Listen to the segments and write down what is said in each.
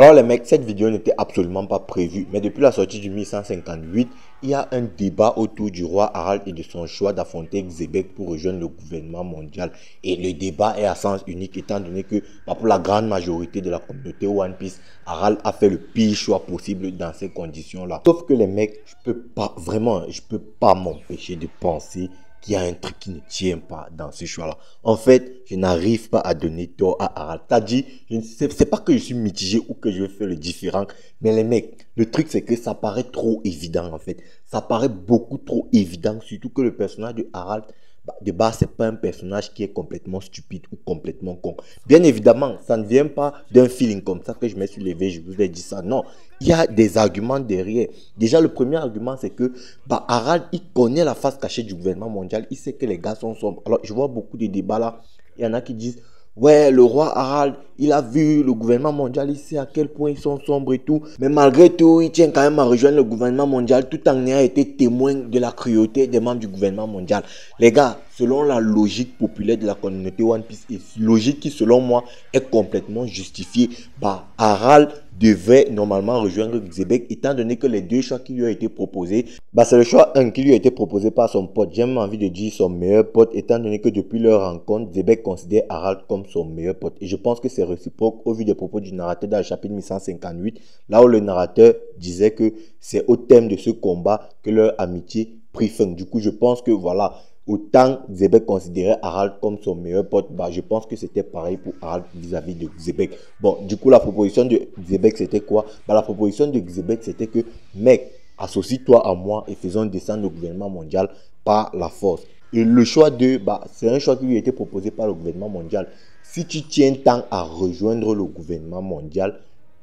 Alors les mecs, cette vidéo n'était absolument pas prévue, mais depuis la sortie du 1158, il y a un débat autour du roi Harald et de son choix d'affronter Xébec pour rejoindre le gouvernement mondial. Et le débat est à sens unique étant donné que pour la grande majorité de la communauté One Piece, Harald a fait le pire choix possible dans ces conditions-là. Sauf que les mecs, je peux pas m'empêcher de penser qu'il y a un truc qui ne tient pas dans ce choix-là. En fait, je n'arrive pas à donner tort à Harald. T'as dit, c'est pas que je suis mitigé ou que je vais faire le différent, mais les mecs, le truc c'est que ça paraît trop évident en fait. Ça paraît beaucoup trop évident, surtout que le personnage de Harald, de base, c'est pas un personnage qui est complètement stupide ou complètement con. Bien évidemment, ça ne vient pas d'un feeling comme ça que je me suis levé, je vous ai dit ça. Non, il y a des arguments derrière. Déjà, le premier argument, c'est que Harald, il connaît la face cachée du gouvernement mondial. Il sait que les gars sont sombres. Alors, je vois beaucoup de débats là. Il y en a qui disent, ouais, le roi Harald, il a vu le gouvernement mondial, il sait à quel point ils sont sombres et tout. Mais malgré tout, il tient quand même à rejoindre le gouvernement mondial tout en ayant été témoin de la cruauté des membres du gouvernement mondial. Les gars, selon la logique populaire de la communauté One Piece, et logique qui selon moi est complètement justifiée, Harald devait normalement rejoindre Xébec étant donné que les deux choix qui lui ont été proposés, c'est le choix 1 qui lui a été proposé par son pote, j'ai même envie de dire son meilleur pote, étant donné que depuis leur rencontre, Xébec considère Harald comme son meilleur pote. Et je pense que c'est réciproque au vu des propos du narrateur dans le chapitre 1158, là où le narrateur disait que c'est au thème de ce combat que leur amitié prit fin. Du coup, je pense que voilà, autant Xébec considérait Harald comme son meilleur pote, je pense que c'était pareil pour Harald vis-à-vis de Xébec. Bon, du coup, la proposition de Xébec, c'était quoi? La proposition de Xébec, c'était que, mec, associe-toi à moi et faisons descendre le gouvernement mondial par la force. Et le choix de, c'est un choix qui lui a été proposé par le gouvernement mondial. Si tu tiens tant à rejoindre le gouvernement mondial,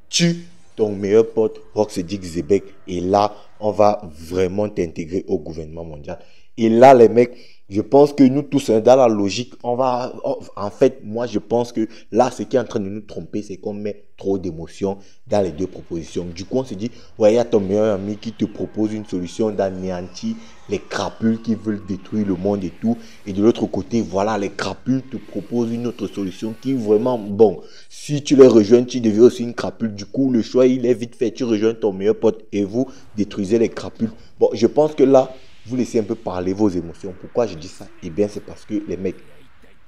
tue ton meilleur pote, Rocksteady Xébec, et là, on va vraiment t'intégrer au gouvernement mondial. Et là, les mecs, je pense que nous tous, dans la logique, en fait, moi, je pense que là, ce qui est en train de nous tromper, c'est qu'on met trop d'émotions dans les deux propositions. Du coup, on se dit, ouais, il y a ton meilleur ami qui te propose une solution d'anéantir les crapules qui veulent détruire le monde et tout. Et de l'autre côté, voilà, les crapules te proposent une autre solution qui vraiment, bon, si tu les rejoins, tu deviens aussi une crapule. Du coup, le choix, il est vite fait. Tu rejoins ton meilleur pote et vous détruisez les crapules. Bon, je pense que là, vous laissez un peu parler vos émotions. Pourquoi je dis ça? Eh bien, c'est parce que les mecs,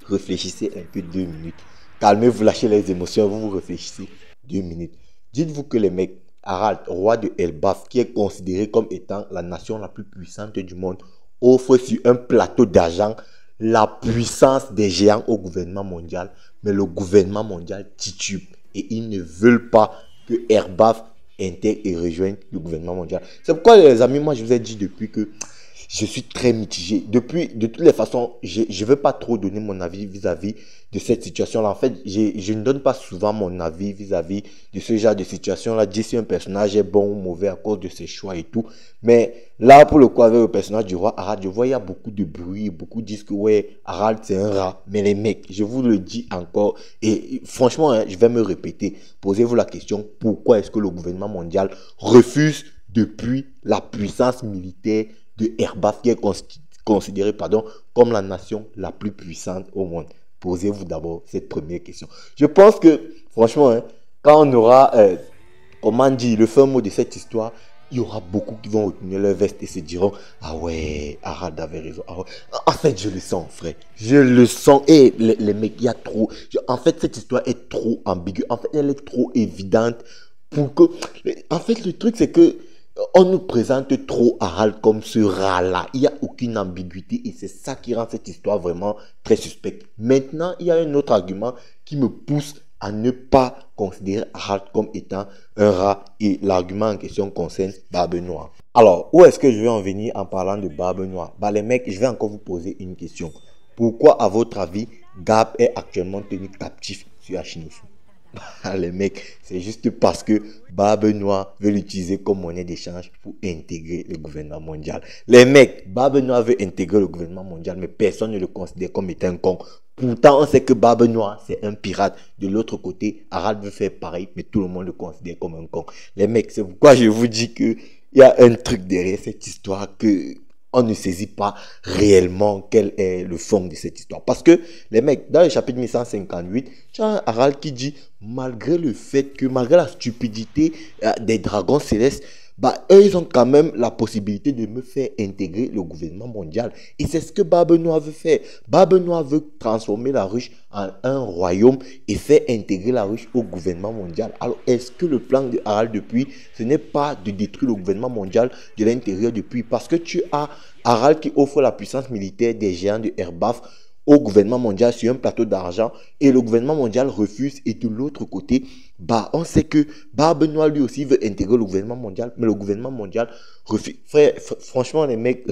réfléchissez un peu 2 minutes. Calmez-vous, lâchez les émotions, vous réfléchissez 2 minutes. Dites-vous que les mecs, Harald, roi de Elbaf, qui est considéré comme étant la nation la plus puissante du monde, offre sur un plateau d'argent la puissance des géants au gouvernement mondial. Mais le gouvernement mondial titube et ils ne veulent pas que Elbaf intègre et rejoigne le gouvernement mondial. C'est pourquoi les amis, moi je vous ai dit depuis que je suis très mitigé. De toutes les façons, je ne veux pas trop donner mon avis vis-à-vis de cette situation-là. En fait, je ne donne pas souvent mon avis vis-à-vis de ce genre de situation-là. Dire si un personnage est bon ou mauvais à cause de ses choix et tout. Mais là, pour le coup, avec le personnage du roi Harald, je vois il y a beaucoup de bruit. Beaucoup disent que ouais, Harald c'est un rat. Mais les mecs, je vous le dis encore. Et franchement, je vais me répéter. Posez-vous la question, pourquoi est-ce que le gouvernement mondial refuse depuis la puissance militaire de Elbaf qui est considéré comme la nation la plus puissante au monde? Posez-vous d'abord cette première question. Je pense que, franchement, quand on aura, comment dire, le fin mot de cette histoire, il y aura beaucoup qui vont retenir leur veste et se diront, ah ouais, Harald avait raison. Ah ouais. En fait, je le sens, frère. Je le sens. Et les mecs, il y a trop. En fait, cette histoire est trop ambiguë. En fait, elle est trop évidente pour que. En fait, le truc, c'est que on nous présente trop Harald comme ce rat-là. Il n'y a aucune ambiguïté et c'est ça qui rend cette histoire vraiment très suspecte. Maintenant, il y a un autre argument qui me pousse à ne pas considérer Harald comme étant un rat et l'argument en question concerne Barbe Noire. Alors, où est-ce que je vais en venir en parlant de Barbe Noire? Les mecs, je vais encore vous poser une question. Pourquoi, à votre avis, Garp est actuellement tenu captif sur Ashinosu? Les mecs, c'est juste parce que Barbe Noire veut l'utiliser comme monnaie d'échange pour intégrer le gouvernement mondial. Les mecs, Barbe Noire veut intégrer le gouvernement mondial, mais personne ne le considère comme étant un con. Pourtant, on sait que Barbe Noire, c'est un pirate. De l'autre côté, Harald veut faire pareil, mais tout le monde le considère comme un con. Les mecs, c'est pourquoi je vous dis qu'il y a un truc derrière cette histoire que on ne saisit pas réellement quel est le fond de cette histoire. Parce que les mecs, dans le chapitre 1158, tu as un Harald qui dit, malgré le fait que, malgré la stupidité des dragons célestes, bah, eux, ils ont quand même la possibilité de me faire intégrer le gouvernement mondial. Et c'est ce que Barbenois veut faire. Barbenois veut transformer la ruche en un royaume et faire intégrer la ruche au gouvernement mondial. Alors, est-ce que le plan de Harald depuis, ce n'est pas de détruire le gouvernement mondial de l'intérieur depuis? Parce que tu as Harald qui offre la puissance militaire des géants de Erbaf au gouvernement mondial sur un plateau d'argent et le gouvernement mondial refuse. Et de l'autre côté, bah, on sait que Barbenois lui aussi veut intégrer le gouvernement mondial, mais le gouvernement mondial refuse. Frère, franchement, les mecs,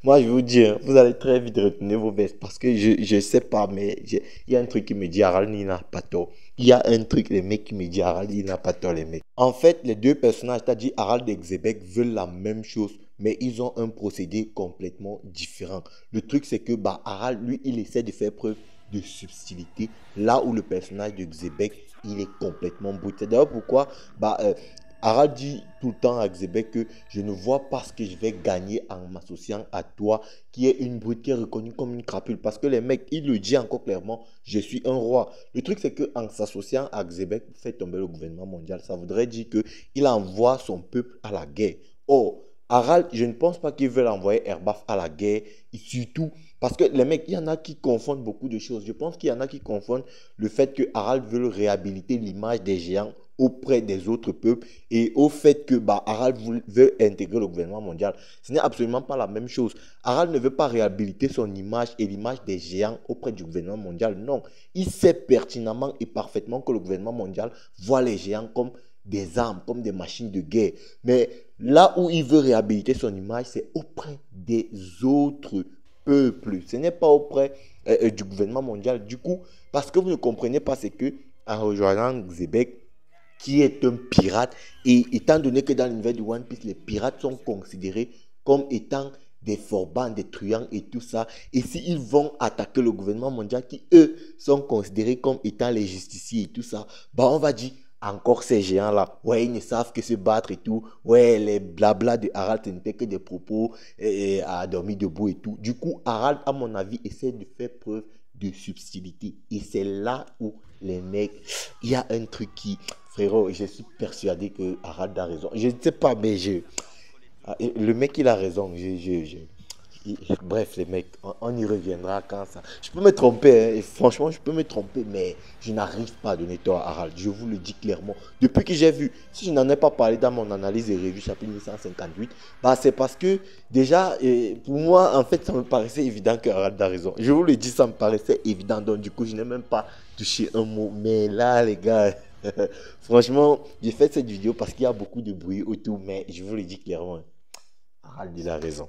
moi je vous dis, hein, vous allez très vite retenir vos vestes parce que je sais pas, mais il y a un truc qui me dit Harald, il n'a pas tort. Il y a un truc, les mecs, qui me dit Harald, il n'a pas tort, les mecs. En fait, les deux personnages, c'est-à-dire Harald et Xebec, veulent la même chose, mais ils ont un procédé complètement différent. Le truc, c'est que bah, Harald, lui, il essaie de faire preuve de subtilité, là où le personnage de Xebec, il est complètement brut. C'est d'ailleurs pourquoi bah, Harald dit tout le temps à Xebec que je ne vois pas ce que je vais gagner en m'associant à toi, qui est une brute qui est reconnue comme une crapule. Parce que les mecs, il le dit encore clairement, je suis un roi. Le truc, c'est qu'en s'associant à Xebec, fait tomber le gouvernement mondial. Ça voudrait dire qu'il envoie son peuple à la guerre. Or, Harald, je ne pense pas qu'il veut envoyer Erbaf à la guerre, et surtout parce que les mecs, il y en a qui confondent beaucoup de choses. Je pense qu'il y en a qui confondent le fait que Harald veut réhabiliter l'image des géants auprès des autres peuples et au fait que bah, Harald veut intégrer le gouvernement mondial. Ce n'est absolument pas la même chose. Harald ne veut pas réhabiliter son image et l'image des géants auprès du gouvernement mondial. Non, il sait pertinemment et parfaitement que le gouvernement mondial voit les géants comme des armes, comme des machines de guerre. Mais là où il veut réhabiliter son image, c'est auprès des autres peuples. Ce n'est pas auprès du gouvernement mondial. Du coup, parce que vous ne comprenez pas, c'est que en rejoignant Xebec, qui est un pirate, et étant donné que dans l'univers du One Piece, les pirates sont considérés comme étant des forbans, des truands et tout ça, et s'ils vont attaquer le gouvernement mondial, qui eux sont considérés comme étant les justiciers et tout ça, bah on va dire, encore ces géants-là, ouais, ils ne savent que se battre et tout, ouais, les blabla de Harald, ce n'était que des propos, à dormir debout et tout. Du coup, Harald, à mon avis, essaie de faire preuve de subtilité. Et c'est là où les mecs, il y a un truc qui, frérot, je suis persuadé que Harald a raison. Je ne sais pas, mais le mec, il a raison. Bref, les mecs, on y reviendra quand ça. Je peux me tromper, hein, et franchement, je peux me tromper, mais je n'arrive pas à donner tort à Harald. Je vous le dis clairement. Depuis que j'ai vu, si je n'en ai pas parlé dans mon analyse des revues chapitre 1158, bah, c'est parce que déjà, pour moi, en fait, ça me paraissait évident que Harald a raison. Je vous le dis, ça me paraissait évident. Donc, du coup, je n'ai même pas touché un mot. Mais là, les gars, franchement, j'ai fait cette vidéo parce qu'il y a beaucoup de bruit autour, mais je vous le dis clairement, Harald, il a raison.